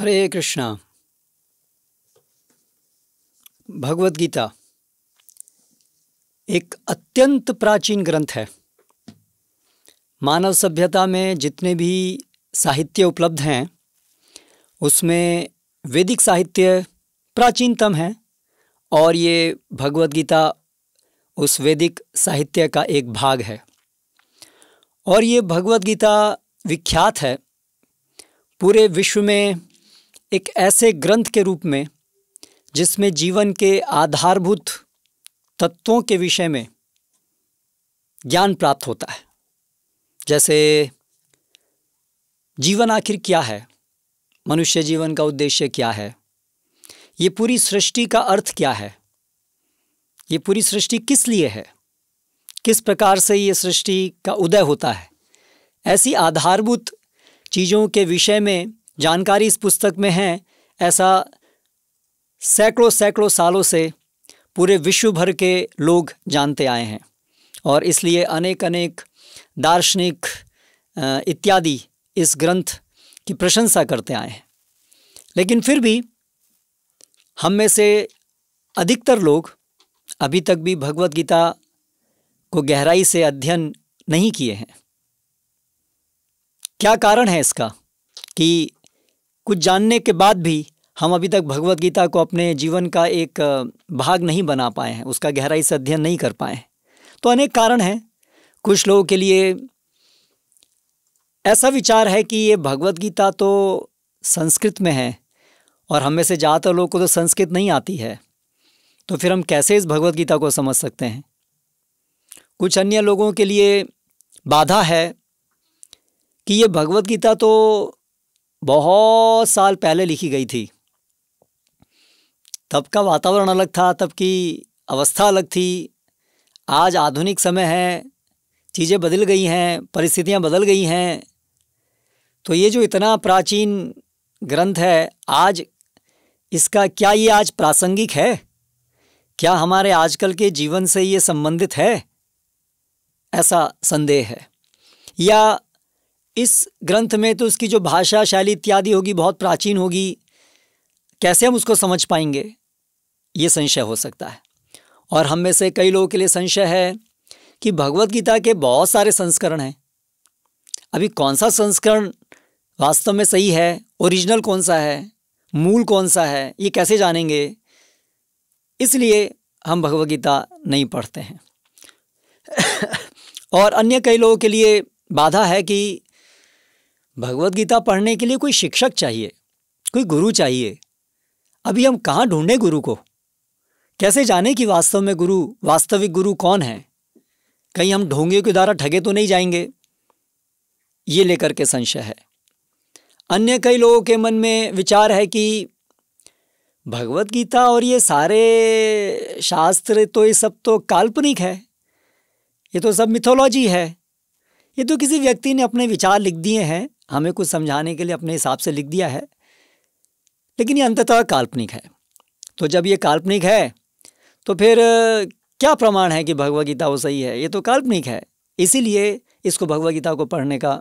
हरे कृष्णा। भगवद गीता एक अत्यंत प्राचीन ग्रंथ है। मानव सभ्यता में जितने भी साहित्य उपलब्ध हैं उसमें वैदिक साहित्य प्राचीनतम है और ये भगवद गीता उस वैदिक साहित्य का एक भाग है। और ये भगवद गीता विख्यात है पूरे विश्व में एक ऐसे ग्रंथ के रूप में जिसमें जीवन के आधारभूत तत्वों के विषय में ज्ञान प्राप्त होता है। जैसे जीवन आखिर क्या है, मनुष्य जीवन का उद्देश्य क्या है, ये पूरी सृष्टि का अर्थ क्या है, ये पूरी सृष्टि किस लिए है, किस प्रकार से ये सृष्टि का उदय होता है, ऐसी आधारभूत चीज़ों के विषय में जानकारी इस पुस्तक में है। ऐसा सैकड़ों सालों से पूरे विश्व भर के लोग जानते आए हैं और इसलिए अनेक दार्शनिक इत्यादि इस ग्रंथ की प्रशंसा करते आए हैं। लेकिन फिर भी हम में से अधिकतर लोग अभी तक भी भगवद गीता को गहराई से अध्ययन नहीं किए हैं। क्या कारण है इसका कि कुछ जानने के बाद भी हम अभी तक भगवद गीता को अपने जीवन का एक भाग नहीं बना पाए हैं, उसका गहराई से अध्ययन नहीं कर पाए हैं? तो अनेक कारण हैं। कुछ लोगों के लिए ऐसा विचार है कि ये भगवद गीता तो संस्कृत में है और हम में से ज़्यादातर लोगों को तो संस्कृत नहीं आती है, तो फिर हम कैसे इस भगवद गीता को समझ सकते हैं। कुछ अन्य लोगों के लिए बाधा है कि ये भगवद गीता तो बहुत साल पहले लिखी गई थी, तब का वातावरण अलग था, तब की अवस्था अलग थी। आज आधुनिक समय है, चीज़ें बदल गई हैं, परिस्थितियां बदल गई हैं, तो ये जो इतना प्राचीन ग्रंथ है आज इसका क्या ये आज प्रासंगिक है, क्या हमारे आजकल के जीवन से ये संबंधित है, ऐसा संदेह है। या इस ग्रंथ में तो उसकी जो भाषा शैली इत्यादि होगी बहुत प्राचीन होगी, कैसे हम उसको समझ पाएंगे, ये संशय हो सकता है। और हम में से कई लोगों के लिए संशय है कि भगवद गीता के बहुत सारे संस्करण हैं, अभी कौन सा संस्करण वास्तव में सही है, ओरिजिनल कौन सा है, मूल कौन सा है, ये कैसे जानेंगे। इसलिए हम भगवद गीता नहीं पढ़ते हैं। और अन्य कई लोगों के लिए बाधा है कि भगवद गीता पढ़ने के लिए कोई शिक्षक चाहिए, कोई गुरु चाहिए। अभी हम कहाँ ढूंढें गुरु को, कैसे जाने कि वास्तव में गुरु, वास्तविक गुरु कौन है, कहीं हम ढोंगे के द्वारा ठगे तो नहीं जाएंगे, ये लेकर के संशय है। अन्य कई लोगों के मन में विचार है कि भगवद गीता और ये सारे शास्त्र तो ये सब तो काल्पनिक है, ये तो सब मिथोलॉजी है, ये तो किसी व्यक्ति ने अपने विचार लिख दिए हैं, हमें कुछ समझाने के लिए अपने हिसाब से लिख दिया है, लेकिन ये अंततः काल्पनिक है। तो जब ये काल्पनिक है तो फिर क्या प्रमाण है कि भगवद गीता वो सही है, ये तो काल्पनिक है, इसीलिए इसको भगवद गीता को पढ़ने का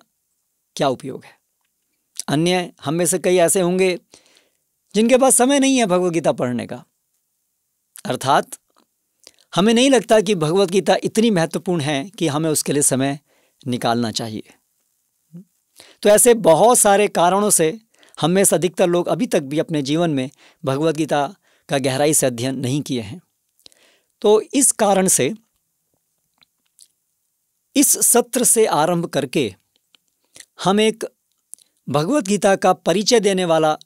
क्या उपयोग है। अन्य हम में से कई ऐसे होंगे जिनके पास समय नहीं है भगवद गीता पढ़ने का, अर्थात हमें नहीं लगता कि भगवद गीता इतनी महत्वपूर्ण है कि हमें उसके लिए समय निकालना चाहिए। तो ऐसे बहुत सारे कारणों से हम में से अधिकतर लोग अभी तक भी अपने जीवन में भगवद गीता का गहराई से अध्ययन नहीं किए हैं। तो इस कारण से इस सत्र से आरंभ करके हम एक भगवद गीता का परिचय देने वाला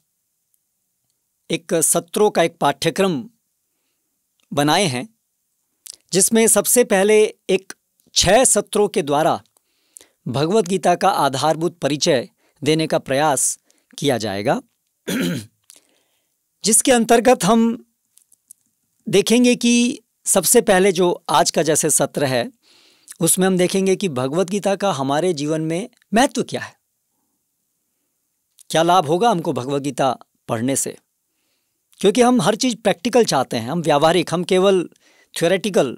एक सत्रों का एक पाठ्यक्रम बनाए हैं, जिसमें सबसे पहले एक 6 सत्रों के द्वारा भगवद गीता का आधारभूत परिचय देने का प्रयास किया जाएगा, जिसके अंतर्गत हम देखेंगे कि सबसे पहले जो आज का जैसे सत्र है उसमें हम देखेंगे कि भगवद गीता का हमारे जीवन में महत्व क्या है, क्या लाभ होगा हमको भगवद गीता पढ़ने से। क्योंकि हम हर चीज़ प्रैक्टिकल चाहते हैं, हम व्यावहारिक, हम केवल थ्योरेटिकल,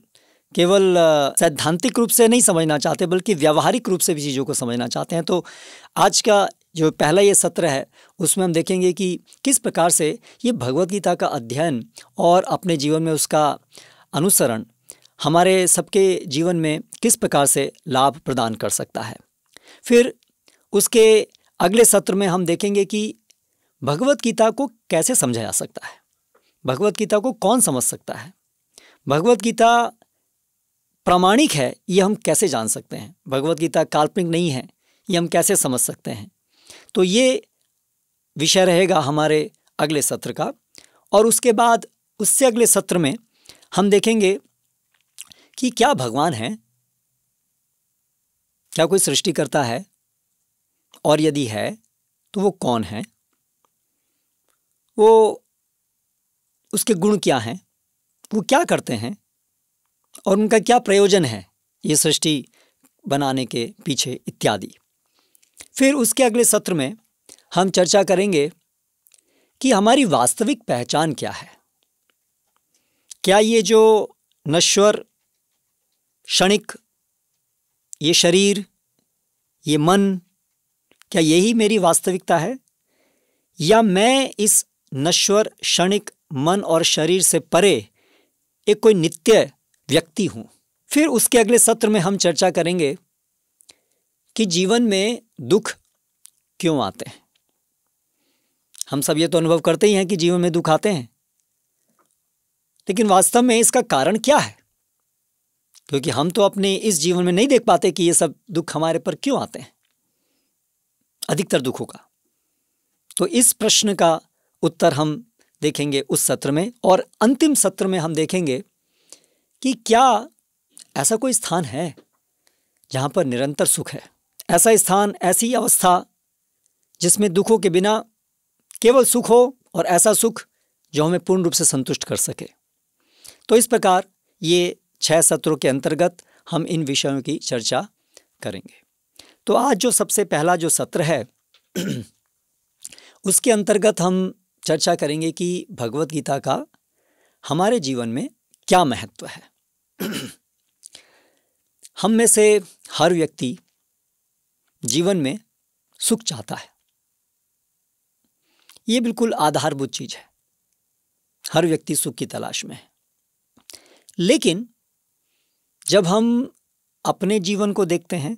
केवल सैद्धांतिक रूप से नहीं समझना चाहते बल्कि व्यावहारिक रूप से भी चीज़ों को समझना चाहते हैं। तो आज का जो पहला ये सत्र है उसमें हम देखेंगे कि किस प्रकार से ये भगवत गीता का अध्ययन और अपने जीवन में उसका अनुसरण हमारे सबके जीवन में किस प्रकार से लाभ प्रदान कर सकता है। फिर उसके अगले सत्र में हम देखेंगे कि भगवत गीता को कैसे समझा जा सकता है, भगवत गीता को कौन समझ सकता है, भगवत गीता प्रामाणिक है ये हम कैसे जान सकते हैं, भगवत गीता काल्पनिक नहीं है ये हम कैसे समझ सकते हैं। तो ये विषय रहेगा हमारे अगले सत्र का। और उसके बाद उससे अगले सत्र में हम देखेंगे कि क्या भगवान है, क्या कोई सृष्टिकर्ता है, और यदि है तो वो कौन है, वो उसके गुण क्या हैं, वो क्या करते हैं और उनका क्या प्रयोजन है ये सृष्टि बनाने के पीछे इत्यादि। फिर उसके अगले सत्र में हम चर्चा करेंगे कि हमारी वास्तविक पहचान क्या है। क्या ये जो नश्वर, क्षणिक, ये शरीर, ये मन, क्या यही मेरी वास्तविकता है, या मैं इस नश्वर, क्षणिक मन और शरीर से परे एक कोई नित्य व्यक्ति हूँ। फिर उसके अगले सत्र में हम चर्चा करेंगे कि जीवन में दुख क्यों आते हैं। हम सब ये तो अनुभव करते ही हैं कि जीवन में दुख आते हैं, लेकिन वास्तव में इसका कारण क्या है, क्योंकि हम तो अपने इस जीवन में नहीं देख पाते कि ये सब दुख हमारे पर क्यों आते हैं, अधिकतर दुखों का। तो इस प्रश्न का उत्तर हम देखेंगे उस सत्र में। और अंतिम सत्र में हम देखेंगे कि क्या ऐसा कोई स्थान है जहाँ पर निरंतर सुख है, ऐसा स्थान, ऐसी अवस्था जिसमें दुखों के बिना केवल सुख हो, और ऐसा सुख जो हमें पूर्ण रूप से संतुष्ट कर सके। तो इस प्रकार ये 6 सत्रों के अंतर्गत हम इन विषयों की चर्चा करेंगे। तो आज जो सबसे पहला जो सत्र है उसके अंतर्गत हम चर्चा करेंगे कि भगवत गीता का हमारे जीवन में क्या महत्व है। हम में से हर व्यक्ति जीवन में सुख चाहता है, ये बिल्कुल आधारभूत चीज है। हर व्यक्ति सुख की तलाश में है। लेकिन जब हम अपने जीवन को देखते हैं,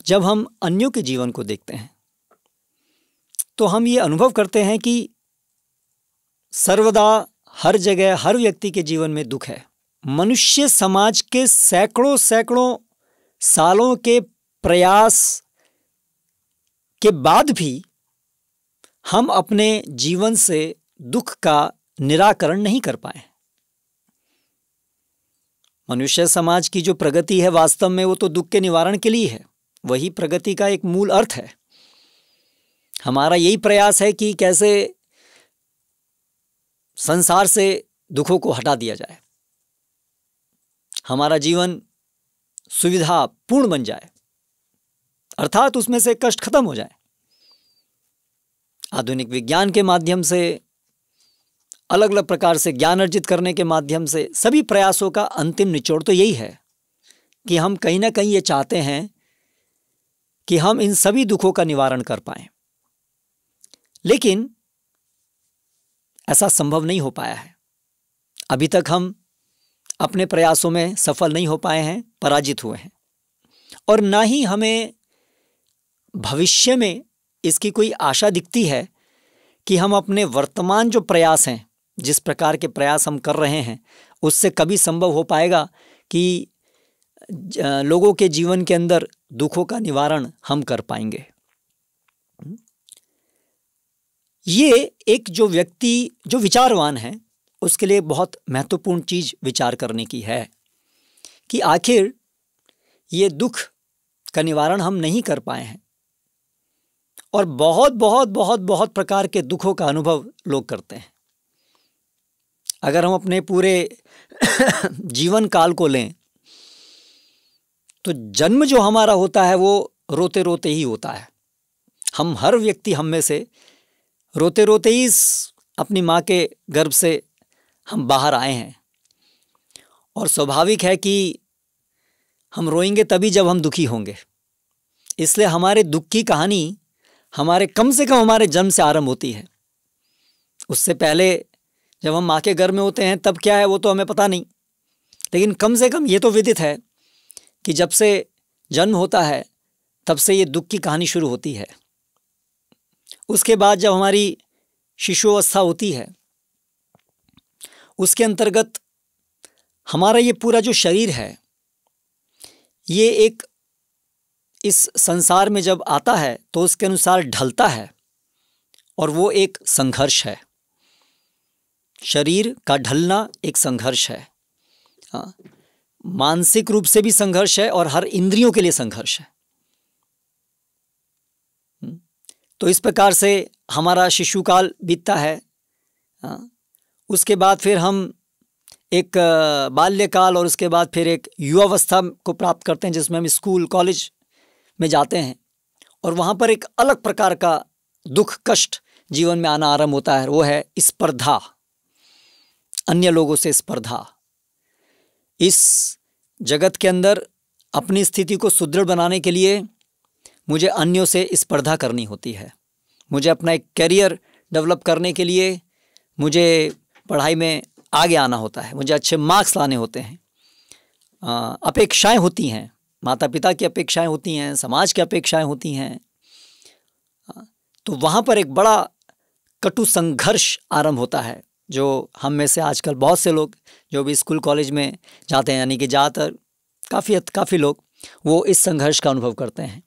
जब हम अन्यों के जीवन को देखते हैं, तो हम ये अनुभव करते हैं कि सर्वदा हर जगह हर व्यक्ति के जीवन में दुख है। मनुष्य समाज के सैकड़ों सैकड़ों सालों के प्रयास के बाद भी हम अपने जीवन से दुख का निराकरण नहीं कर पाए। मनुष्य समाज की जो प्रगति है वास्तव में वो तो दुख के निवारण के लिए है, वही प्रगति का एक मूल अर्थ है। हमारा यही प्रयास है कि कैसे संसार से दुखों को हटा दिया जाए, हमारा जीवन सुविधा पूर्ण बन जाए, अर्थात उसमें से कष्ट खत्म हो जाए। आधुनिक विज्ञान के माध्यम से, अलग अलग प्रकार से ज्ञान अर्जित करने के माध्यम से, सभी प्रयासों का अंतिम निचोड़ तो यही है कि हम कहीं ना कहीं ये चाहते हैं कि हम इन सभी दुखों का निवारण कर पाएं। लेकिन ऐसा संभव नहीं हो पाया है। अभी तक हम अपने प्रयासों में सफल नहीं हो पाए हैं, पराजित हुए हैं, और ना ही हमें भविष्य में इसकी कोई आशा दिखती है कि हम अपने वर्तमान जो प्रयास हैं, जिस प्रकार के प्रयास हम कर रहे हैं, उससे कभी संभव हो पाएगा कि लोगों के जीवन के अंदर दुखों का निवारण हम कर पाएंगे। ये एक जो व्यक्ति जो विचारवान है उसके लिए बहुत महत्वपूर्ण चीज विचार करने की है कि आखिर ये दुख का निवारण हम नहीं कर पाए हैं, और बहुत बहुत बहुत बहुत प्रकार के दुखों का अनुभव लोग करते हैं। अगर हम अपने पूरे जीवन काल को लें तो जन्म जो हमारा होता है वो रोते रोते ही होता है। हम हर व्यक्ति हम में से रोते रोते ही अपनी माँ के गर्भ से हम बाहर आए हैं, और स्वाभाविक है कि हम रोएंगे तभी जब हम दुखी होंगे। इसलिए हमारे दुख की कहानी हमारे कम से कम हमारे जन्म से आरंभ होती है। उससे पहले जब हम माँ के गर्भ में होते हैं तब क्या है वो तो हमें पता नहीं, लेकिन कम से कम ये तो विदित है कि जब से जन्म होता है तब से ये दुख की कहानी शुरू होती है। उसके बाद जब हमारी शिशुअवस्था होती है, उसके अंतर्गत हमारा ये पूरा जो शरीर है ये एक इस संसार में जब आता है तो उसके अनुसार ढलता है, और वो एक संघर्ष है। शरीर का ढलना एक संघर्ष है। हाँ, मानसिक रूप से भी संघर्ष है और हर इंद्रियों के लिए संघर्ष है। तो इस प्रकार से हमारा शिशुकाल बीतता है। हाँ, उसके बाद फिर हम एक बाल्यकाल और उसके बाद फिर एक युवावस्था को प्राप्त करते हैं, जिसमें हम स्कूल कॉलेज में जाते हैं, और वहाँ पर एक अलग प्रकार का दुख कष्ट जीवन में आना आरंभ होता है। वो है स्पर्धा, अन्य लोगों से स्पर्धा। इस जगत के अंदर अपनी स्थिति को सुदृढ़ बनाने के लिए मुझे अन्यों से स्पर्धा करनी होती है। मुझे अपना एक करियर डेवलप करने के लिए मुझे पढ़ाई में आगे आना होता है, मुझे अच्छे मार्क्स लाने होते हैं। अपेक्षाएं होती हैं, माता पिता की अपेक्षाएं होती हैं, समाज की अपेक्षाएं होती हैं। तो वहाँ पर एक बड़ा कटु संघर्ष आरंभ होता है, जो हम में से आजकल बहुत से लोग जो भी स्कूल कॉलेज में जाते हैं, यानी कि ज़्यादातर काफ़ी लोग वो इस संघर्ष का अनुभव करते हैं।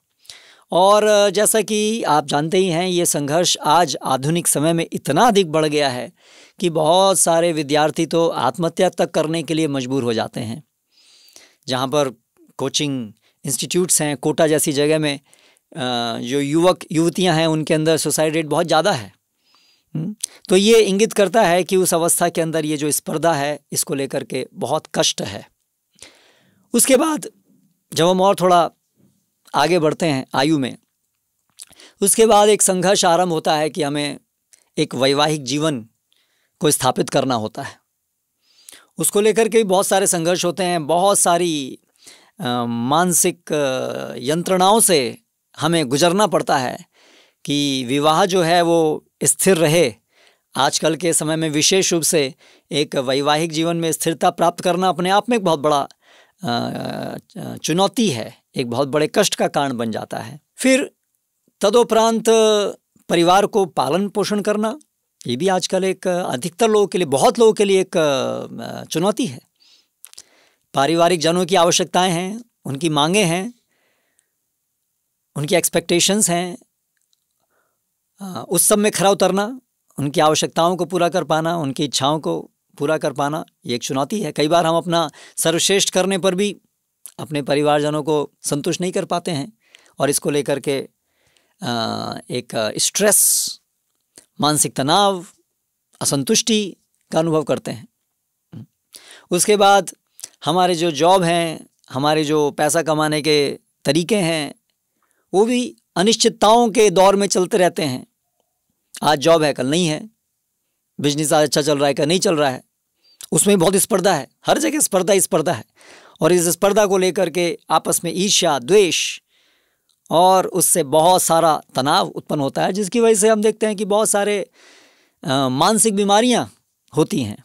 और जैसा कि आप जानते ही हैं, ये संघर्ष आज आधुनिक समय में इतना अधिक बढ़ गया है कि बहुत सारे विद्यार्थी तो आत्महत्या तक करने के लिए मजबूर हो जाते हैं। जहाँ पर कोचिंग इंस्टीट्यूट्स हैं, कोटा जैसी जगह में जो युवक युवतियाँ हैं उनके अंदर सुसाइड रेट बहुत ज़्यादा है। तो ये इंगित करता है कि उस अवस्था के अंदर ये जो स्पर्धा है इसको लेकर के बहुत कष्ट है। उसके बाद जब हम और थोड़ा आगे बढ़ते हैं आयु में, उसके बाद एक संघर्ष आरंभ होता है कि हमें एक वैवाहिक जीवन को स्थापित करना होता है। उसको लेकर के भी बहुत सारे संघर्ष होते हैं, बहुत सारी मानसिक यंत्रणाओं से हमें गुजरना पड़ता है कि विवाह जो है वो स्थिर रहे। आजकल के समय में विशेष रूप से एक वैवाहिक जीवन में स्थिरता प्राप्त करना अपने आप में एक बहुत बड़ा चुनौती है, एक बहुत बड़े कष्ट का कारण बन जाता है। फिर तदोपरांत परिवार को पालन पोषण करना, ये भी आजकल एक अधिकतर लोगों के लिए, बहुत लोगों के लिए एक चुनौती है। पारिवारिक जनों की आवश्यकताएं हैं, उनकी मांगें हैं, उनकी एक्सपेक्टेशंस हैं, उस सब में खरा उतरना, उनकी आवश्यकताओं को पूरा कर पाना, उनकी इच्छाओं को पूरा कर पाना, ये एक चुनौती है। कई बार हम अपना सर्वश्रेष्ठ करने पर भी अपने परिवारजनों को संतुष्ट नहीं कर पाते हैं, और इसको लेकर के एक स्ट्रेस, मानसिक तनाव, असंतुष्टि का अनुभव करते हैं। उसके बाद हमारे जो जॉब हैं, हमारे जो पैसा कमाने के तरीके हैं, वो भी अनिश्चितताओं के दौर में चलते रहते हैं। आज जॉब है, कल नहीं है, बिजनेस आज अच्छा चल रहा है, कल नहीं चल रहा है, उसमें बहुत स्पर्धा है, हर जगह स्पर्धा ही स्पर्धा है। और इस स्पर्धा को लेकर के आपस में ईर्ष्या, द्वेष और उससे बहुत सारा तनाव उत्पन्न होता है, जिसकी वजह से हम देखते हैं कि बहुत सारे मानसिक बीमारियां होती हैं,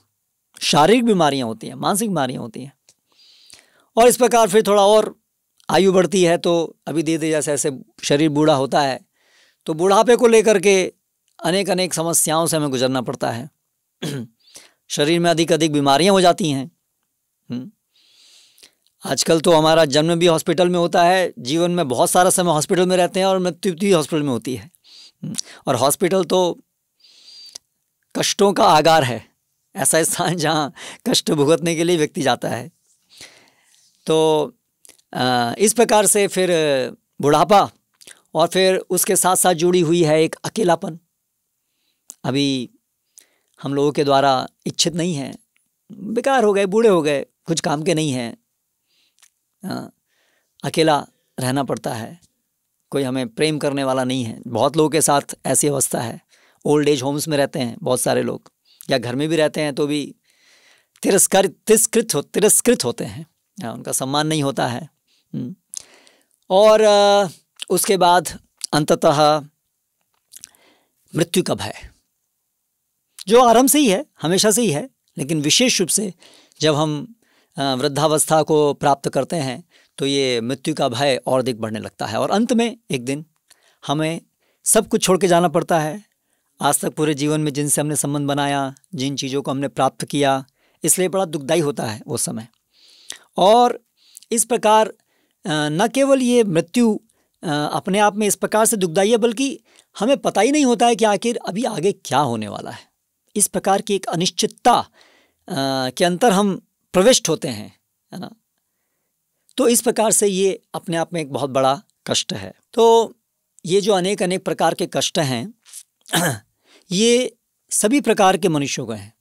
शारीरिक बीमारियां होती हैं, मानसिक बीमारियां होती हैं। और इस प्रकार फिर थोड़ा और आयु बढ़ती है तो अभी धीरे जैसे ऐसे शरीर बूढ़ा होता है तो बुढ़ापे को लेकर के अनेक समस्याओं से हमें गुजरना पड़ता है। शरीर में अधिक बीमारियां हो जाती हैं। आजकल तो हमारा जन्म भी हॉस्पिटल में होता है, जीवन में बहुत सारा समय हॉस्पिटल में रहते हैं और मृत्यु भी हॉस्पिटल में होती है। और हॉस्पिटल तो कष्टों का आगार है, ऐसा स्थान जहाँ कष्ट भुगतने के लिए व्यक्ति जाता है। तो इस प्रकार से फिर बुढ़ापा और फिर उसके साथ साथ जुड़ी हुई है एक अकेलापन, अभी हम लोगों के द्वारा इच्छित नहीं है, बेकार हो गए, बूढ़े हो गए, कुछ काम के नहीं हैं, अकेला रहना पड़ता है, कोई हमें प्रेम करने वाला नहीं है। बहुत लोगों के साथ ऐसी अवस्था है, ओल्ड एज होम्स में रहते हैं बहुत सारे लोग, या घर में भी रहते हैं तो भी तिरस्कृत होते हैं, उनका सम्मान नहीं होता है। और उसके बाद अंततः मृत्यु का भय, जो आरंभ से ही है, हमेशा से ही है, लेकिन विशेष रूप से जब हम वृद्धावस्था को प्राप्त करते हैं तो ये मृत्यु का भय और अधिक बढ़ने लगता है। और अंत में एक दिन हमें सब कुछ छोड़ के जाना पड़ता है। आज तक पूरे जीवन में जिनसे हमने संबंध बनाया, जिन चीज़ों को हमने प्राप्त किया, इसलिए बड़ा दुखदाई होता है वो समय। और इस प्रकार न केवल ये मृत्यु अपने आप में इस प्रकार से दुखदाई है, बल्कि हमें पता ही नहीं होता है कि आखिर अभी आगे क्या होने वाला है। इस प्रकार की एक अनिश्चितता के अंतर हम प्रविष्ट होते हैं, है ना। तो इस प्रकार से ये अपने आप में एक बहुत बड़ा कष्ट है। तो ये जो अनेक अनेक प्रकार के कष्ट हैं ये सभी प्रकार के मनुष्यों को हैं,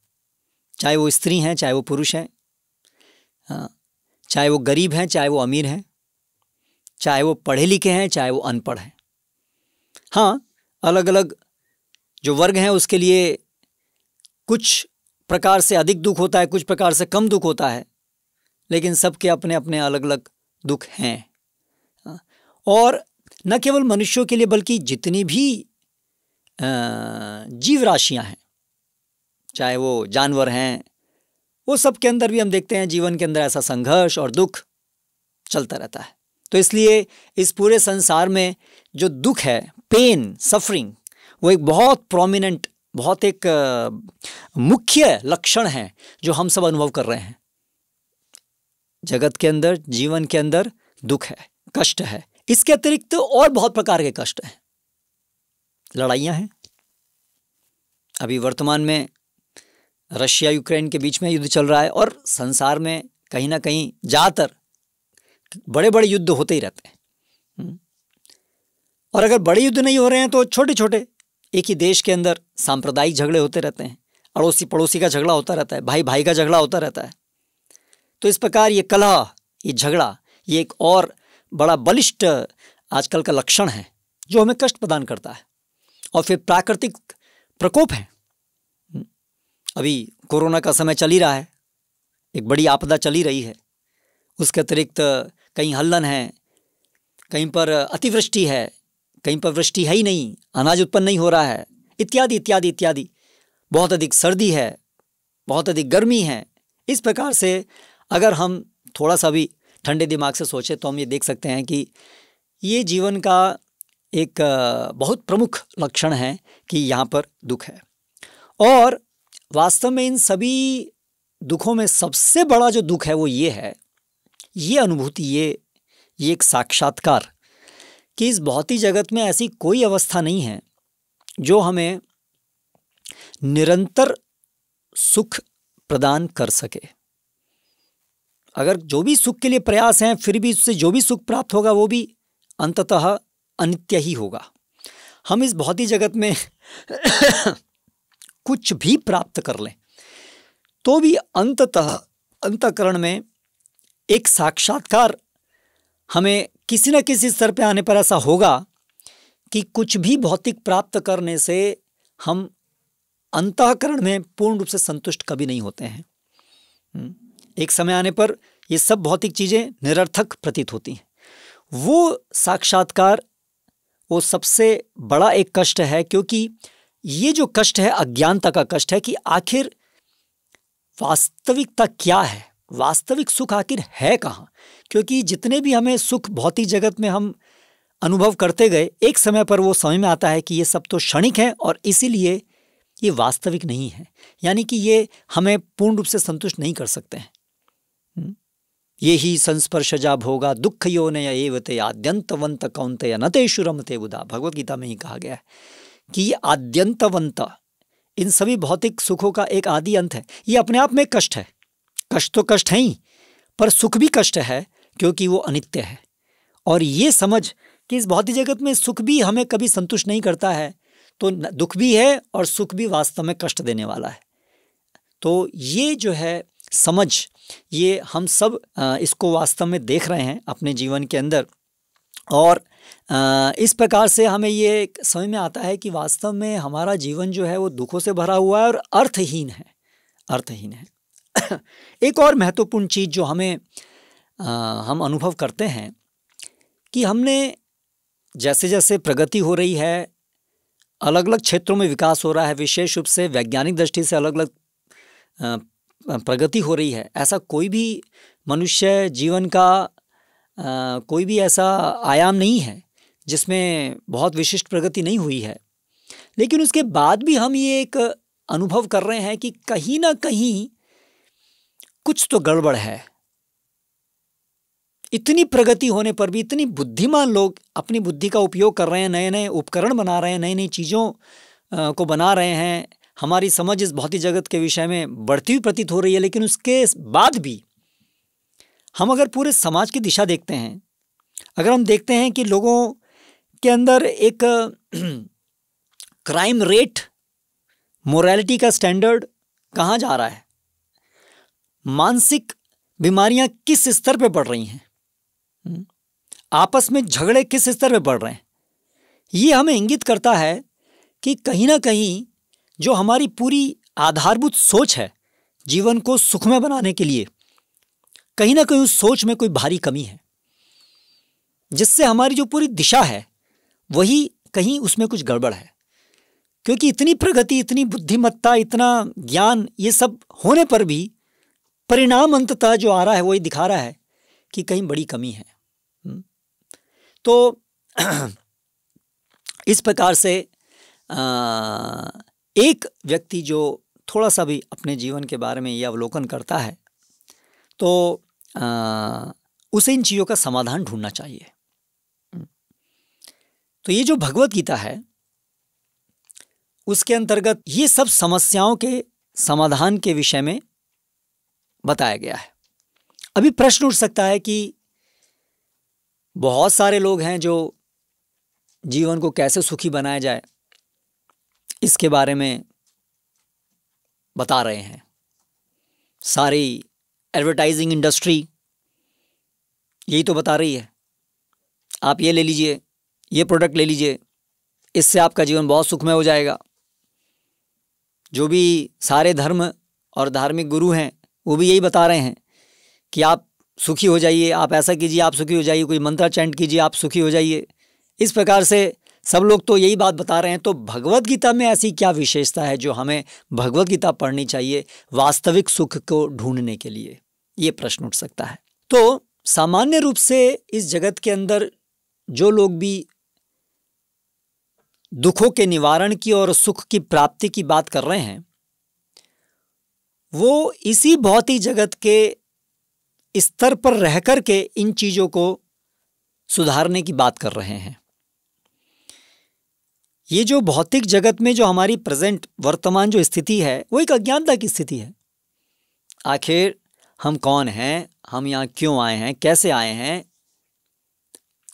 चाहे वो स्त्री हैं, चाहे वो पुरुष हैं, चाहे वो गरीब हैं, चाहे वो अमीर हैं, चाहे वो पढ़े लिखे हैं, चाहे वो अनपढ़ हैं। हाँ, अलग अलग जो वर्ग हैं उसके लिए कुछ प्रकार से अधिक दुख होता है, कुछ प्रकार से कम दुख होता है, लेकिन सबके अपने अपने अलग अलग दुख हैं। और न केवल मनुष्यों के लिए बल्कि जितनी भी जीव राशियां हैं, चाहे वो जानवर हैं, वो सब के अंदर भी हम देखते हैं जीवन के अंदर ऐसा संघर्ष और दुख चलता रहता है। तो इसलिए इस पूरे संसार में जो दुख है, पेन, सफरिंग, वो एक बहुत प्रोमिनेंट, बहुत एक मुख्य लक्षण है जो हम सब अनुभव कर रहे हैं। जगत के अंदर, जीवन के अंदर दुख है, कष्ट है। इसके अतिरिक्त और बहुत प्रकार के कष्ट हैं। लड़ाइयाँ हैं, अभी वर्तमान में रशिया यूक्रेन के बीच में युद्ध चल रहा है, और संसार में कहीं ना कहीं ज़्यादातर बड़े बड़े युद्ध होते ही रहते हैं। और अगर बड़े युद्ध नहीं हो रहे हैं तो छोटे छोटे एक ही देश के अंदर सांप्रदायिक झगड़े होते रहते हैं, अड़ोसी पड़ोसी का झगड़ा होता रहता है, भाई भाई का झगड़ा होता रहता है। तो इस प्रकार ये कलह, ये झगड़ा, ये एक और बड़ा बलिष्ठ आजकल का लक्षण है जो हमें कष्ट प्रदान करता है। और फिर प्राकृतिक प्रकोप है, अभी कोरोना का समय चल ही रहा है, एक बड़ी आपदा चली रही है। उसके अतिरिक्त कहीं हल्लन है, कहीं पर अतिवृष्टि है, कहीं पर वृष्टि है ही नहीं, अनाज उत्पन्न नहीं हो रहा है, इत्यादि इत्यादि इत्यादि। बहुत अधिक सर्दी है, बहुत अधिक गर्मी है। इस प्रकार से अगर हम थोड़ा सा भी ठंडे दिमाग से सोचें तो हम ये देख सकते हैं कि ये जीवन का एक बहुत प्रमुख लक्षण है कि यहाँ पर दुख है। और वास्तव में इन सभी दुखों में सबसे बड़ा जो दुख है वो ये है, ये अनुभूति, ये एक साक्षात्कार कि इस भौतिक जगत में ऐसी कोई अवस्था नहीं है जो हमें निरंतर सुख प्रदान कर सके। अगर जो भी सुख के लिए प्रयास हैं, फिर भी उससे जो भी सुख प्राप्त होगा वो भी अंततः अनित्य ही होगा। हम इस भौतिक जगत में कुछ भी प्राप्त कर लें तो भी अंततः अंतःकरण में एक साक्षात्कार हमें किसी न किसी स्तर पे आने पर ऐसा होगा कि कुछ भी भौतिक प्राप्त करने से हम अंतःकरण में पूर्ण रूप से संतुष्ट कभी नहीं होते हैं। एक समय आने पर ये सब भौतिक चीज़ें निरर्थक प्रतीत होती हैं। वो साक्षात्कार वो सबसे बड़ा एक कष्ट है, क्योंकि ये जो कष्ट है अज्ञानता का कष्ट है कि आखिर वास्तविकता क्या है, वास्तविक सुख आखिर है कहाँ। क्योंकि जितने भी हमें सुख भौतिक जगत में हम अनुभव करते गए, एक समय पर वो समझ में आता है कि ये सब तो क्षणिक है और इसीलिए ये वास्तविक नहीं है, यानी कि ये हमें पूर्ण रूप से संतुष्ट नहीं कर सकते हैं। ये ही संस्पर्शजा भोगा दुख योनय एवते आद्यंतवंत कौन्तेय न तेषु रमते बुधा। भगवत गीता में ही कहा गया है कि ये आद्यंतवंत, इन सभी भौतिक सुखों का एक आदि अंत है। ये अपने आप में कष्ट है, कष्ट तो कष्ट है ही, पर सुख भी कष्ट है क्योंकि वो अनित्य है। और ये समझ कि इस भौतिक जगत में सुख भी हमें कभी संतुष्ट नहीं करता है, तो दुख भी है और सुख भी वास्तव में कष्ट देने वाला है। तो ये जो है समझ, ये हम सब इसको वास्तव में देख रहे हैं अपने जीवन के अंदर। और इस प्रकार से हमें ये समझ में आता है कि वास्तव में हमारा जीवन जो है वो दुखों से भरा हुआ है और अर्थहीन है, अर्थहीन है। एक और महत्वपूर्ण चीज़ जो हमें हम अनुभव करते हैं कि हमने जैसे जैसे प्रगति हो रही है, अलग अलग क्षेत्रों में विकास हो रहा है, विशेष रूप से वैज्ञानिक दृष्टि से अलग अलग प्रगति हो रही है। ऐसा कोई भी मनुष्य जीवन का कोई भी ऐसा आयाम नहीं है जिसमें बहुत विशिष्ट प्रगति नहीं हुई है। लेकिन उसके बाद भी हम ये एक अनुभव कर रहे हैं कि कहीं ना कहीं कुछ तो गड़बड़ है। इतनी प्रगति होने पर भी इतनी बुद्धिमान लोग अपनी बुद्धि का उपयोग कर रहे हैं, नए नए उपकरण बना रहे हैं, नई नई चीज़ों को बना रहे हैं। हमारी समझ इस भौतिक जगत के विषय में बढ़ती हुई प्रतीत हो रही है। लेकिन उसके बाद भी हम अगर पूरे समाज की दिशा देखते हैं, अगर हम देखते हैं कि लोगों के अंदर एक क्राइम रेट, मोरालिटी का स्टैंडर्ड कहाँ जा रहा है, मानसिक बीमारियां किस स्तर पे बढ़ रही हैं, आपस में झगड़े किस स्तर पे बढ़ रहे हैं, ये हमें इंगित करता है कि कहीं ना कहीं जो हमारी पूरी आधारभूत सोच है जीवन को सुखमय बनाने के लिए, कहीं ना कहीं उस सोच में कोई भारी कमी है, जिससे हमारी जो पूरी दिशा है वही कहीं उसमें कुछ गड़बड़ है। क्योंकि इतनी प्रगति, इतनी बुद्धिमत्ता, इतना ज्ञान, ये सब होने पर भी परिणाम अंततः जो आ रहा है वही दिखा रहा है कि कहीं बड़ी कमी है। तो इस प्रकार से एक व्यक्ति जो थोड़ा सा भी अपने जीवन के बारे में यह अवलोकन करता है तो उसे इन चीज़ों का समाधान ढूंढना चाहिए। तो ये जो भगवत गीता है उसके अंतर्गत ये सब समस्याओं के समाधान के विषय में बताया गया है। अभी प्रश्न उठ सकता है कि बहुत सारे लोग हैं जो जीवन को कैसे सुखी बनाया जाए इसके बारे में बता रहे हैं। सारी एडवर्टाइजिंग इंडस्ट्री यही तो बता रही है, आप ये ले लीजिए, ये प्रोडक्ट ले लीजिए, इससे आपका जीवन बहुत सुखमय हो जाएगा। जो भी सारे धर्म और धार्मिक गुरु हैं वो भी यही बता रहे हैं कि आप सुखी हो जाइए, आप ऐसा कीजिए आप सुखी हो जाइए, कोई मंत्र चैंट कीजिए आप सुखी हो जाइए। इस प्रकार से सब लोग तो यही बात बता रहे हैं। तो भगवत गीता में ऐसी क्या विशेषता है जो हमें भगवत गीता पढ़नी चाहिए वास्तविक सुख को ढूंढने के लिए, ये प्रश्न उठ सकता है। तो सामान्य रूप से इस जगत के अंदर जो लोग भी दुखों के निवारण की और सुख की प्राप्ति की बात कर रहे हैं वो इसी भौतिक जगत के स्तर पर रह कर के इन चीजों को सुधारने की बात कर रहे हैं। ये जो भौतिक जगत में जो हमारी प्रेजेंट वर्तमान जो स्थिति है वो एक अज्ञानता की स्थिति है। आखिर हम कौन हैं, हम यहाँ क्यों आए हैं, कैसे आए हैं,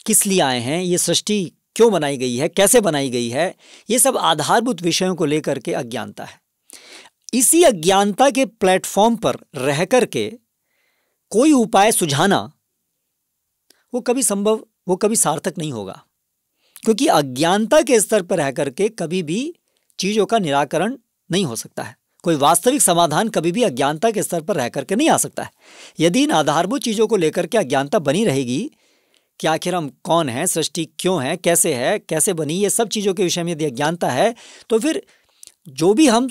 किस लिए आए हैं, ये सृष्टि क्यों बनाई गई है, कैसे बनाई गई है, ये सब आधारभूत विषयों को लेकर के अज्ञानता है। इसी अज्ञानता के प्लेटफॉर्म पर रह कर के कोई उपाय सुझाना वो कभी संभव, वो कभी सार्थक नहीं होगा। क्योंकि अज्ञानता के स्तर पर रह करके कभी भी चीज़ों का निराकरण नहीं हो सकता है। कोई वास्तविक समाधान कभी भी अज्ञानता के स्तर पर रह करके नहीं आ सकता है। यदि इन आधारभूत चीज़ों को लेकर के अज्ञानता बनी रहेगी कि आखिर हम कौन हैं, सृष्टि क्यों है, कैसे बनी, ये सब चीज़ों के विषय में यदि अज्ञानता है तो फिर जो भी हम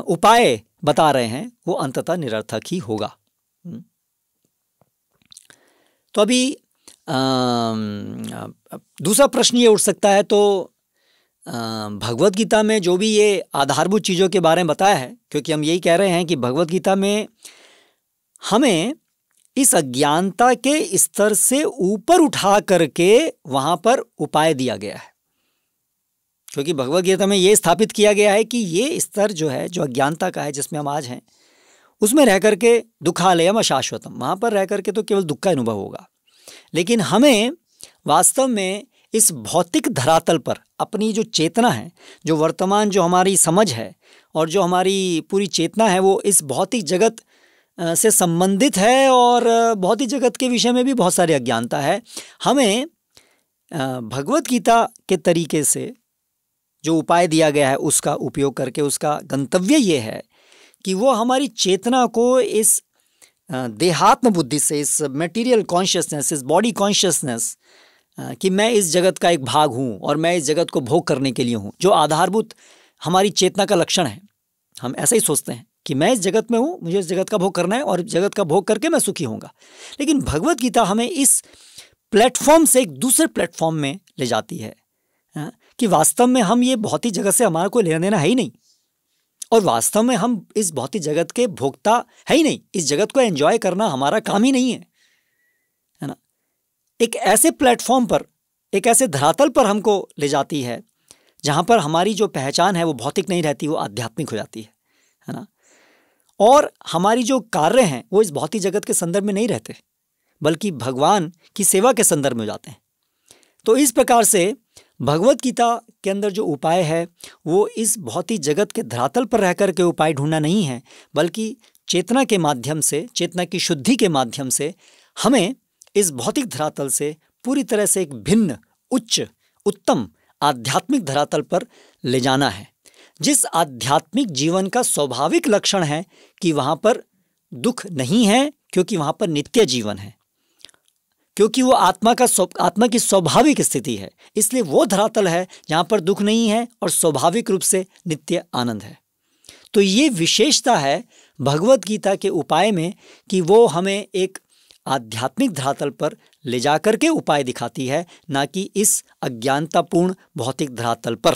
उपाय बता रहे हैं वो अंततः निरर्थक ही होगा। तो अभी दूसरा प्रश्न ये उठ सकता है, तो भगवत गीता में जो भी ये आधारभूत चीज़ों के बारे में बताया है, क्योंकि हम यही कह रहे हैं कि भगवत गीता में हमें इस अज्ञानता के स्तर से ऊपर उठा करके वहाँ पर उपाय दिया गया है। क्योंकि भगवत गीता में ये स्थापित किया गया है कि ये स्तर जो है, जो अज्ञानता का है जिसमें हम आज हैं, उसमें रह करके दुखालयम अशाश्वतम, वहाँ पर रह करके तो केवल दुख का अनुभव होगा। लेकिन हमें वास्तव में इस भौतिक धरातल पर अपनी जो चेतना है, जो वर्तमान जो हमारी समझ है और जो हमारी पूरी चेतना है वो इस भौतिक जगत से संबंधित है और भौतिक जगत के विषय में भी बहुत सारी अज्ञानता है। हमें भगवत गीता के तरीके से जो उपाय दिया गया है उसका उपयोग करके उसका गंतव्य ये है कि वो हमारी चेतना को इस देहात्म बुद्धि से, इस मटेरियल कॉन्शियसनेस, इस बॉडी कॉन्शियसनेस कि मैं इस जगत का एक भाग हूँ और मैं इस जगत को भोग करने के लिए हूँ, जो आधारभूत हमारी चेतना का लक्षण है। हम ऐसा ही सोचते हैं कि मैं इस जगत में हूँ, मुझे इस जगत का भोग करना है और जगत का भोग करके मैं सुखी होऊंगा। लेकिन भगवत गीता हमें इस प्लेटफॉर्म से एक दूसरे प्लेटफॉर्म में ले जाती है कि वास्तव में हम ये भौतिक जगत से हमारा कोई लेना देना है ही नहीं, और वास्तव में हम इस भौतिक जगत के भोक्ता है ही नहीं। इस जगत को एंजॉय करना हमारा काम ही नहीं है ना। एक ऐसे प्लेटफॉर्म पर, एक ऐसे धरातल पर हमको ले जाती है जहाँ पर हमारी जो पहचान है वो भौतिक नहीं रहती, वो आध्यात्मिक हो जाती है ना। और हमारी जो कार्य हैं वो इस भौतिक जगत के संदर्भ में नहीं रहते, बल्कि भगवान की सेवा के संदर्भ में हो जाते हैं। तो इस प्रकार से भगवत गीता के अंदर जो उपाय है वो इस भौतिक जगत के धरातल पर रह कर के उपाय ढूंढना नहीं है, बल्कि चेतना के माध्यम से, चेतना की शुद्धि के माध्यम से हमें इस भौतिक धरातल से पूरी तरह से एक भिन्न, उच्च, उत्तम आध्यात्मिक धरातल पर ले जाना है, जिस आध्यात्मिक जीवन का स्वाभाविक लक्षण है कि वहाँ पर दुख नहीं है, क्योंकि वहाँ पर नित्य जीवन है, क्योंकि वो आत्मा की स्वाभाविक स्थिति है। इसलिए वो धरातल है जहाँ पर दुख नहीं है और स्वाभाविक रूप से नित्य आनंद है। तो ये विशेषता है भगवत गीता के उपाय में कि वो हमें एक आध्यात्मिक धरातल पर ले जाकर के उपाय दिखाती है, ना कि इस अज्ञानतापूर्ण भौतिक धरातल पर।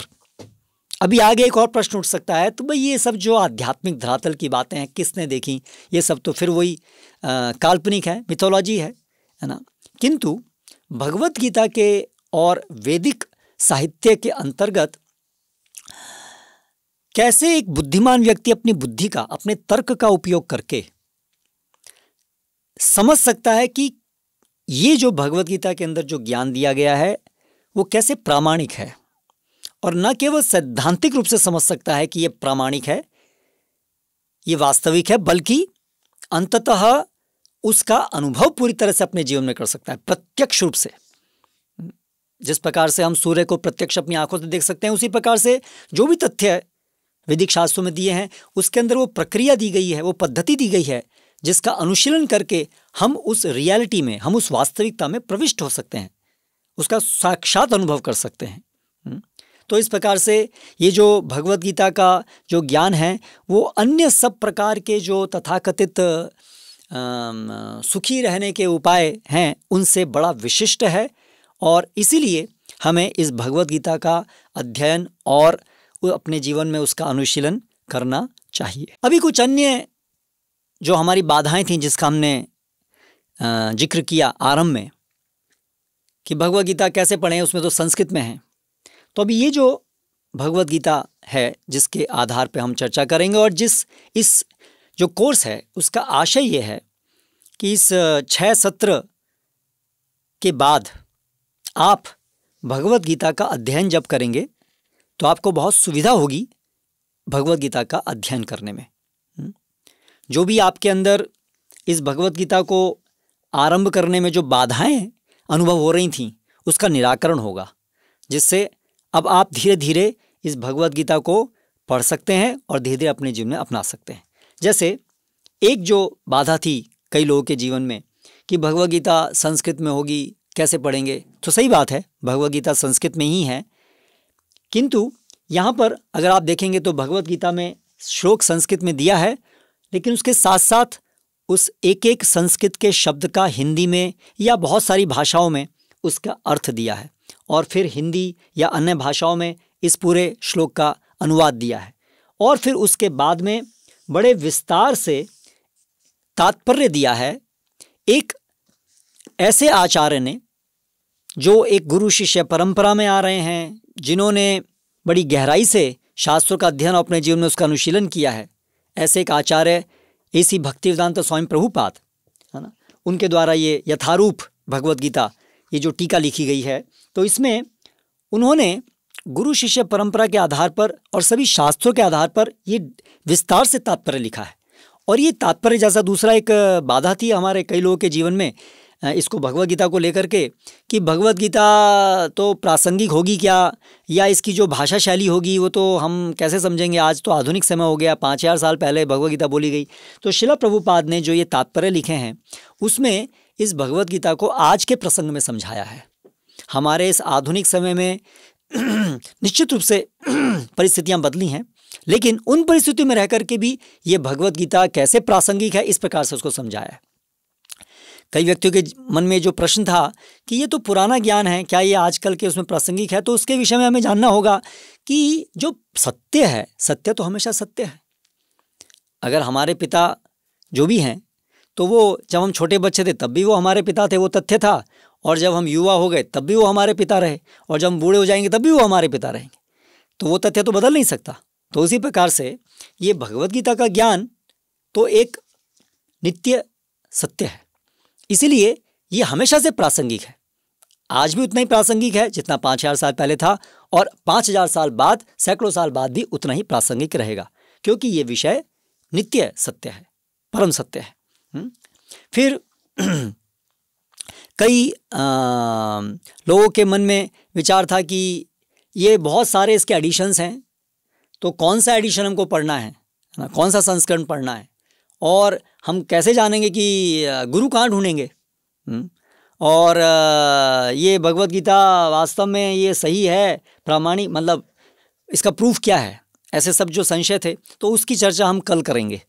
अभी आगे एक और प्रश्न उठ सकता है, तो भाई ये सब जो आध्यात्मिक धरातल की बातें हैं किसने देखी? ये सब तो फिर वही काल्पनिक है, मिथोलॉजी है ना। किंतु भगवत गीता के और वैदिक साहित्य के अंतर्गत कैसे एक बुद्धिमान व्यक्ति अपनी बुद्धि का, अपने तर्क का उपयोग करके समझ सकता है कि ये जो भगवत गीता के अंदर जो ज्ञान दिया गया है वो कैसे प्रामाणिक है, और न केवल सैद्धांतिक रूप से समझ सकता है कि ये प्रामाणिक है, ये वास्तविक है, बल्कि अंततः उसका अनुभव पूरी तरह से अपने जीवन में कर सकता है, प्रत्यक्ष रूप से। जिस प्रकार से हम सूर्य को प्रत्यक्ष अपनी आंखों से देख सकते हैं, उसी प्रकार से जो भी तथ्य वैदिक शास्त्रों में दिए हैं उसके अंदर वो प्रक्रिया दी गई है, वो पद्धति दी गई है, जिसका अनुशीलन करके हम उस रियलिटी में, हम उस वास्तविकता में प्रविष्ट हो सकते हैं, उसका साक्षात अनुभव कर सकते हैं। तो इस प्रकार से ये जो भगवत गीता का जो ज्ञान है वो अन्य सब प्रकार के जो तथाकथित सुखी रहने के उपाय हैं उनसे बड़ा विशिष्ट है, और इसीलिए हमें इस भगवत गीता का अध्ययन और अपने जीवन में उसका अनुशीलन करना चाहिए। अभी कुछ अन्य जो हमारी बाधाएं थीं जिसका हमने जिक्र किया आरंभ में कि भगवत गीता कैसे पढ़ें, उसमें तो संस्कृत में है। तो अभी ये जो भगवत गीता है जिसके आधार पर हम चर्चा करेंगे, और इस जो कोर्स है उसका आशय ये है कि इस 6 सत्र के बाद आप भगवत गीता का अध्ययन जब करेंगे तो आपको बहुत सुविधा होगी भगवत गीता का अध्ययन करने में। जो भी आपके अंदर इस भगवत गीता को आरंभ करने में जो बाधाएं अनुभव हो रही थीं उसका निराकरण होगा, जिससे अब आप धीरे धीरे इस भगवत गीता को पढ़ सकते हैं और धीरे धीरे अपने जीवन में अपना सकते हैं। जैसे एक जो बाधा थी कई लोगों के जीवन में कि भगवत गीता संस्कृत में होगी, कैसे पढ़ेंगे? तो सही बात है, भगवत गीता संस्कृत में ही है, किंतु यहाँ पर अगर आप देखेंगे तो भगवत गीता में श्लोक संस्कृत में दिया है, लेकिन उसके साथ साथ उस एक एक संस्कृत के शब्द का हिंदी में या बहुत सारी भाषाओं में उसका अर्थ दिया है, और फिर हिंदी या अन्य भाषाओं में इस पूरे श्लोक का अनुवाद दिया है, और फिर उसके बाद में बड़े विस्तार से तात्पर्य दिया है एक ऐसे आचार्य ने जो एक गुरु शिष्य परंपरा में आ रहे हैं, जिन्होंने बड़ी गहराई से शास्त्रों का अध्ययन और अपने जीवन में उसका अनुशीलन किया है। ऐसे एक आचार्य ऐसी भक्तिवेदांत स्वामी प्रभुपाद है ना, उनके द्वारा ये यथारूप भगवत गीता ये जो टीका लिखी गई है, तो इसमें उन्होंने गुरु शिष्य परंपरा के आधार पर और सभी शास्त्रों के आधार पर ये विस्तार से तात्पर्य लिखा है। और ये तात्पर्य जैसा दूसरा एक बाधा थी हमारे कई लोगों के जीवन में इसको भगवत गीता को लेकर के कि भगवत गीता तो प्रासंगिक होगी क्या, या इसकी जो भाषा शैली होगी वो तो हम कैसे समझेंगे, आज तो आधुनिक समय हो गया, 5000 साल पहले भगवत गीता बोली गई। तो शिला प्रभुपाद ने जो ये तात्पर्य लिखे हैं उसमें इस भगवत गीता को आज के प्रसंग में समझाया है, हमारे इस आधुनिक समय में निश्चित रूप से परिस्थितियां बदली हैं, लेकिन उन परिस्थितियों में रह करके भी ये भगवत गीता कैसे प्रासंगिक है, इस प्रकार से उसको समझाया है। कई व्यक्तियों के मन में जो प्रश्न था कि ये तो पुराना ज्ञान है, क्या ये आजकल के उसमें प्रासंगिक है, तो उसके विषय में हमें जानना होगा कि जो सत्य है, सत्य तो हमेशा सत्य है। अगर हमारे पिता जो भी हैं, तो वो जब हम छोटे बच्चे थे तब भी वो हमारे पिता थे, वो तथ्य था, और जब हम युवा हो गए तब भी वो हमारे पिता रहे, और जब हम बूढ़े हो जाएंगे तब भी वो हमारे पिता रहेंगे, तो वो तथ्य तो बदल नहीं सकता। तो उसी प्रकार से ये भगवत गीता का ज्ञान तो एक नित्य सत्य है, इसीलिए ये हमेशा से प्रासंगिक है। आज भी उतना ही प्रासंगिक है जितना 5000 साल पहले था, और 5000 साल बाद, सैकड़ों साल बाद भी उतना ही प्रासंगिक रहेगा, क्योंकि ये विषय नित्य सत्य है, परम सत्य है। फिर कई लोगों के मन में विचार था कि ये बहुत सारे इसके एडिशंस हैं, तो कौन सा एडिशन हमको पढ़ना है ना, कौन सा संस्करण पढ़ना है, और हम कैसे जानेंगे कि गुरु कहाँ ढूंढेंगे, और ये भगवत गीता वास्तव में ये सही है, प्रामाणिक, मतलब इसका प्रूफ क्या है, ऐसे सब जो संशय थे, तो उसकी चर्चा हम कल करेंगे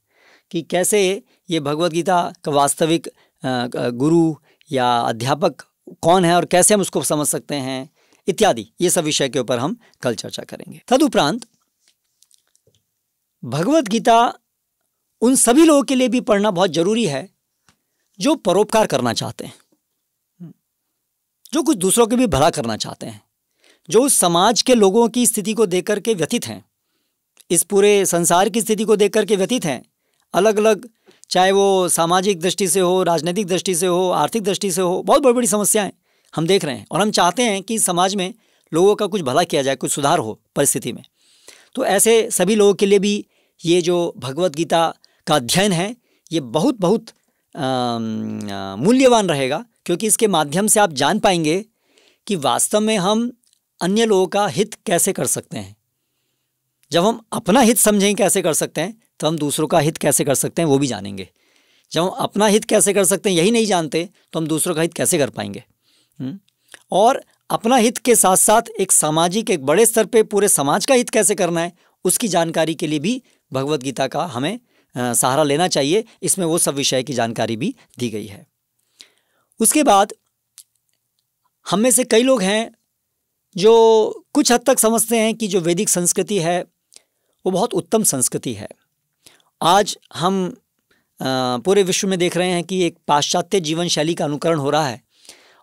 कि कैसे ये भगवत गीता का वास्तविक गुरु या अध्यापक कौन है और कैसे हम उसको समझ सकते हैं इत्यादि, ये सब विषय के ऊपर हम कल चर्चा करेंगे। तदुपरांत भगवत गीता उन सभी लोगों के लिए भी पढ़ना बहुत जरूरी है जो परोपकार करना चाहते हैं, जो कुछ दूसरों के भी भला करना चाहते हैं, जो उस समाज के लोगों की स्थिति को देख कर के व्यथित हैं, इस पूरे संसार की स्थिति को देख कर के व्यथित हैं, अलग अलग, चाहे वो सामाजिक दृष्टि से हो, राजनीतिक दृष्टि से हो, आर्थिक दृष्टि से हो, बहुत बड़ी बड़ी समस्याएं हम देख रहे हैं, और हम चाहते हैं कि समाज में लोगों का कुछ भला किया जाए, कुछ सुधार हो परिस्थिति में। तो ऐसे सभी लोगों के लिए भी ये जो भगवत गीता का अध्ययन है, ये बहुत बहुत मूल्यवान रहेगा, क्योंकि इसके माध्यम से आप जान पाएंगे कि वास्तव में हम अन्य लोगों का हित कैसे कर सकते हैं। जब हम अपना हित समझेंगे कैसे कर सकते हैं, तो हम दूसरों का हित कैसे कर सकते हैं वो भी जानेंगे। जब हम अपना हित कैसे कर सकते हैं यही नहीं जानते, तो हम दूसरों का हित कैसे कर पाएंगे। और अपना हित के साथ साथ एक सामाजिक, एक बड़े स्तर पे पूरे समाज का हित कैसे करना है, उसकी जानकारी के लिए भी भगवत गीता का हमें सहारा लेना चाहिए। इसमें वो सब विषय की जानकारी भी दी गई है। उसके बाद हम में से कई लोग हैं जो कुछ हद तक समझते हैं कि जो वैदिक संस्कृति है वो बहुत उत्तम संस्कृति है। आज हम पूरे विश्व में देख रहे हैं कि एक पाश्चात्य जीवन शैली का अनुकरण हो रहा है,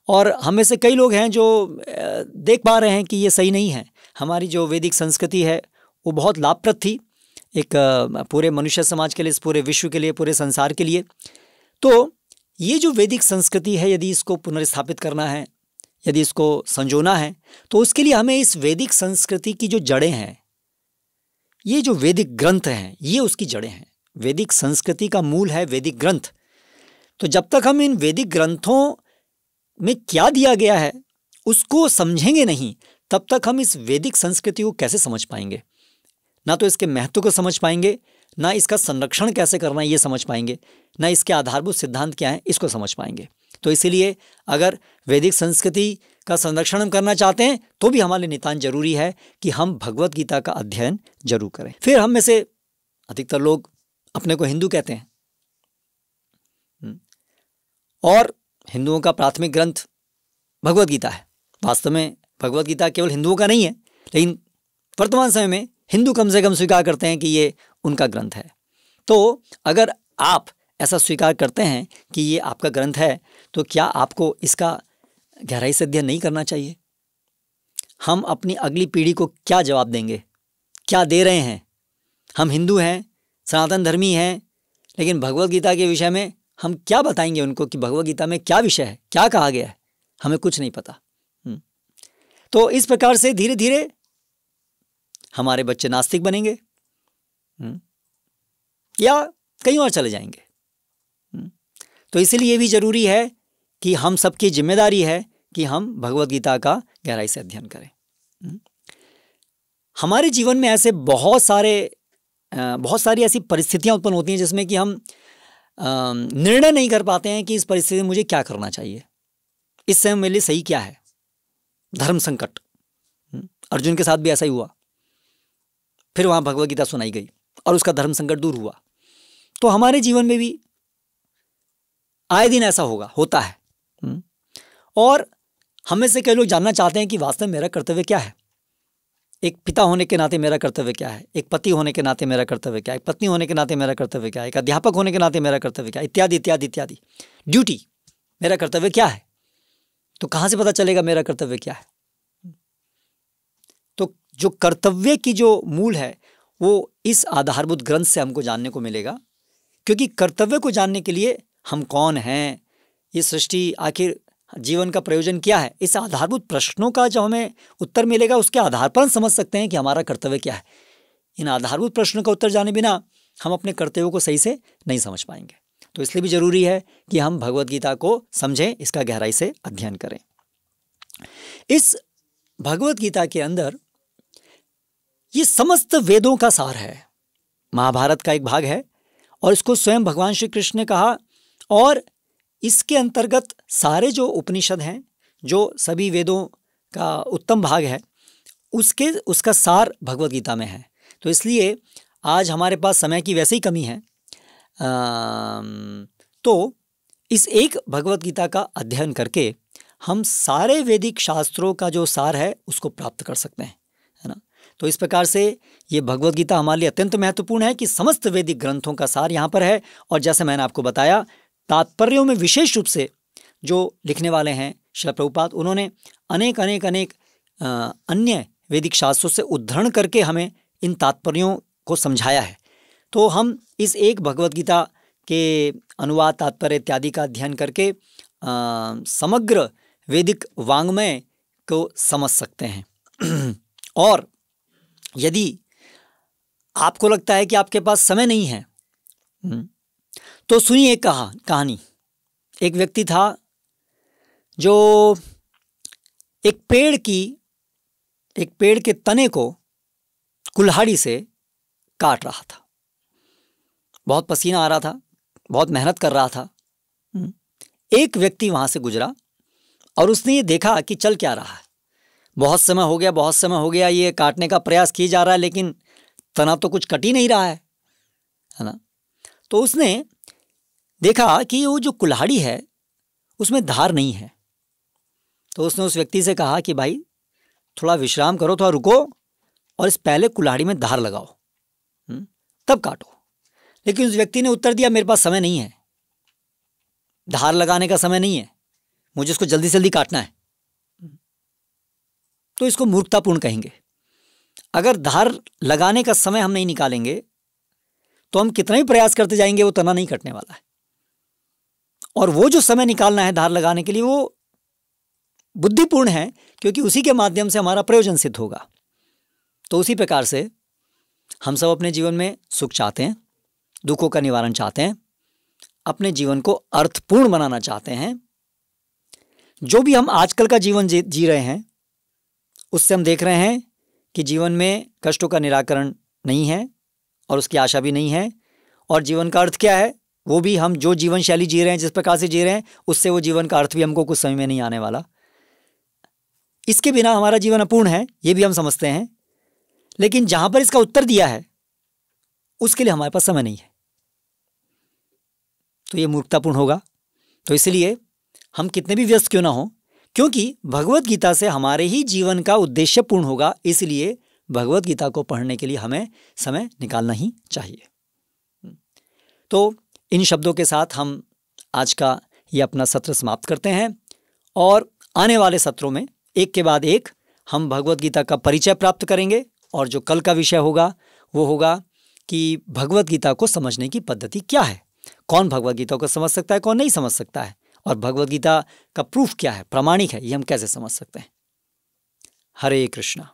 और हम में से कई लोग हैं जो देख पा रहे हैं कि ये सही नहीं है। हमारी जो वैदिक संस्कृति है वो बहुत लाभप्रद थी, एक पूरे मनुष्य समाज के लिए, इस पूरे विश्व के लिए, पूरे संसार के लिए। तो ये जो वैदिक संस्कृति है, यदि इसको पुनर्स्थापित करना है, यदि इसको संजोना है, तो उसके लिए हमें इस वैदिक संस्कृति की जो जड़ें हैं, ये जो वैदिक ग्रंथ हैं, ये उसकी जड़ें हैं। वैदिक संस्कृति का मूल है वैदिक ग्रंथ। तो जब तक हम इन वैदिक ग्रंथों में क्या दिया गया है उसको समझेंगे नहीं, तब तक हम इस वैदिक संस्कृति को कैसे समझ पाएंगे। ना तो इसके महत्व को समझ पाएंगे, ना इसका संरक्षण कैसे करना है ये समझ पाएंगे, ना इसके आधारभूत सिद्धांत क्या है इसको समझ पाएंगे। तो इसीलिए अगर वैदिक संस्कृति का संरक्षण हम करना चाहते हैं तो भी हमारे लिए नितांत जरूरी है कि हम भगवत गीता का अध्ययन जरूर करें। फिर हम में से अधिकतर लोग अपने को हिंदू कहते हैं, और हिंदुओं का प्राथमिक ग्रंथ भगवत गीता है। वास्तव में भगवत गीता केवल हिंदुओं का नहीं है, लेकिन वर्तमान समय में हिंदू कम से कम स्वीकार करते हैं कि ये उनका ग्रंथ है। तो अगर आप ऐसा स्वीकार करते हैं कि ये आपका ग्रंथ है, तो क्या आपको इसका गहराई से अध्ययन नहीं करना चाहिए? हम अपनी अगली पीढ़ी को क्या जवाब देंगे, क्या दे रहे हैं? हम हिंदू हैं, सनातन धर्मी हैं, लेकिन भगवत गीता के विषय में हम क्या बताएंगे उनको कि भगवत गीता में क्या विषय है, क्या कहा गया है? हमें कुछ नहीं पता। तो इस प्रकार से धीरे धीरे हमारे बच्चे नास्तिक बनेंगे या कहीं और चले जाएंगे। तो इसीलिए ये भी जरूरी है कि हम सबकी जिम्मेदारी है कि हम भगवत गीता का गहराई से अध्ययन करें। हमारे जीवन में ऐसे बहुत सारी ऐसी परिस्थितियां उत्पन्न होती हैं जिसमें कि हम निर्णय नहीं कर पाते हैं कि इस परिस्थिति में मुझे क्या करना चाहिए, इस समय मेरे लिए सही क्या है। धर्म संकट। अर्जुन के साथ भी ऐसा ही हुआ, फिर वहाँ भगवद गीता सुनाई गई और उसका धर्म संकट दूर हुआ। तो हमारे जीवन में भी आए दिन ऐसा होता है। और हमें से कई लोग जानना चाहते हैं कि वास्तव में मेरा कर्तव्य क्या है। एक पिता होने के नाते मेरा कर्तव्य क्या है, एक पति होने के नाते मेरा कर्तव्य क्या है, एक पत्नी होने के नाते मेरा कर्तव्य क्या है, एक अध्यापक होने के नाते मेरा कर्तव्य क्या है, इत्यादि इत्यादि इत्यादि। ड्यूटी, मेरा कर्तव्य क्या है। तो कहाँ से पता चलेगा मेरा कर्तव्य क्या है। तो जो कर्तव्य की जो मूल है वो इस आधारभूत ग्रंथ से हमको जानने को मिलेगा। क्योंकि कर्तव्य को जानने के लिए हम कौन हैं, ये सृष्टि, आखिर जीवन का प्रयोजन क्या है, इस आधारभूत प्रश्नों का जो हमें उत्तर मिलेगा उसके आधार पर हम समझ सकते हैं कि हमारा कर्तव्य क्या है। इन आधारभूत प्रश्नों का उत्तर जाने बिना हम अपने कर्तव्यों को सही से नहीं समझ पाएंगे। तो इसलिए भी जरूरी है कि हम भगवद गीता को समझें, इसका गहराई से अध्ययन करें। इस भगवद गीता के अंदर ये समस्त वेदों का सार है, महाभारत का एक भाग है और इसको स्वयं भगवान श्री कृष्ण ने कहा। और इसके अंतर्गत सारे जो उपनिषद हैं, जो सभी वेदों का उत्तम भाग है, उसका सार भगवद गीता में है। तो इसलिए आज हमारे पास समय की वैसे ही कमी है, तो इस एक भगवद गीता का अध्ययन करके हम सारे वैदिक शास्त्रों का जो सार है उसको प्राप्त कर सकते हैं, है ना। तो इस प्रकार से ये भगवद गीता हमारे लिए अत्यंत महत्वपूर्ण है कि समस्त वैदिक ग्रंथों का सार यहाँ पर है। और जैसे मैंने आपको बताया, तात्पर्यों में विशेष रूप से जो लिखने वाले हैं श्रील प्रभुपाद, उन्होंने अनेक अन्य वैदिक शास्त्रों से उद्धरण करके हमें इन तात्पर्यों को समझाया है। तो हम इस एक भगवद गीता के अनुवाद, तात्पर्य इत्यादि का अध्ययन करके समग्र वैदिक वाङ्मय को समझ सकते हैं। और यदि आपको लगता है कि आपके पास समय नहीं है, तो सुनिए एक कहानी। एक व्यक्ति था जो एक पेड़ के तने को कुल्हाड़ी से काट रहा था। बहुत पसीना आ रहा था, बहुत मेहनत कर रहा था। एक व्यक्ति वहां से गुजरा और उसने ये देखा कि चल क्या रहा है, बहुत समय हो गया ये काटने का प्रयास किया जा रहा है, लेकिन तना तो कुछ कट ही नहीं रहा है ना। तो उसने देखा कि वो जो कुल्हाड़ी है उसमें धार नहीं है। तो उसने उस व्यक्ति से कहा कि भाई थोड़ा विश्राम करो, थोड़ा रुको और इस पहले कुल्हाड़ी में धार लगाओ, तब काटो। लेकिन उस व्यक्ति ने उत्तर दिया, मेरे पास समय नहीं है, धार लगाने का समय नहीं है, मुझे इसको जल्दी से जल्दी काटना है। तो इसको मूर्खतापूर्ण कहेंगे। अगर धार लगाने का समय हम नहीं निकालेंगे तो हम कितना ही प्रयास करते जाएंगे, वो तना नहीं कटने वाला है। और वो जो समय निकालना है धार लगाने के लिए, वो बुद्धिपूर्ण है, क्योंकि उसी के माध्यम से हमारा प्रयोजन सिद्ध होगा। तो उसी प्रकार से हम सब अपने जीवन में सुख चाहते हैं, दुखों का निवारण चाहते हैं, अपने जीवन को अर्थपूर्ण बनाना चाहते हैं। जो भी हम आजकल का जीवन जी रहे हैं, उससे हम देख रहे हैं कि जीवन में कष्टों का निराकरण नहीं है और उसकी आशा भी नहीं है। और जीवन का अर्थ क्या है, वो भी हम जो जीवन शैली जी रहे हैं, जिस प्रकार से जी रहे हैं, उससे वो जीवन का अर्थ भी हमको कुछ समय में नहीं आने वाला। इसके बिना हमारा जीवन अपूर्ण है, ये भी हम समझते हैं। लेकिन जहां पर इसका उत्तर दिया है उसके लिए हमारे पास समय नहीं है, तो ये मूर्खतापूर्ण होगा। तो इसलिए हम कितने भी व्यस्त क्यों ना हो, क्योंकि भगवद गीता से हमारे ही जीवन का उद्देश्य पूर्ण होगा, इसलिए भगवद गीता को पढ़ने के लिए हमें समय निकालना ही चाहिए। तो इन शब्दों के साथ हम आज का ये अपना सत्र समाप्त करते हैं और आने वाले सत्रों में एक के बाद एक हम भगवद गीता का परिचय प्राप्त करेंगे। और जो कल का विषय होगा वो होगा कि भगवद गीता को समझने की पद्धति क्या है, कौन भगवद गीता को समझ सकता है, कौन नहीं समझ सकता है, और भगवद गीता का प्रूफ क्या है, प्रामाणिक है, ये हम कैसे समझ सकते हैं। हरे कृष्णा।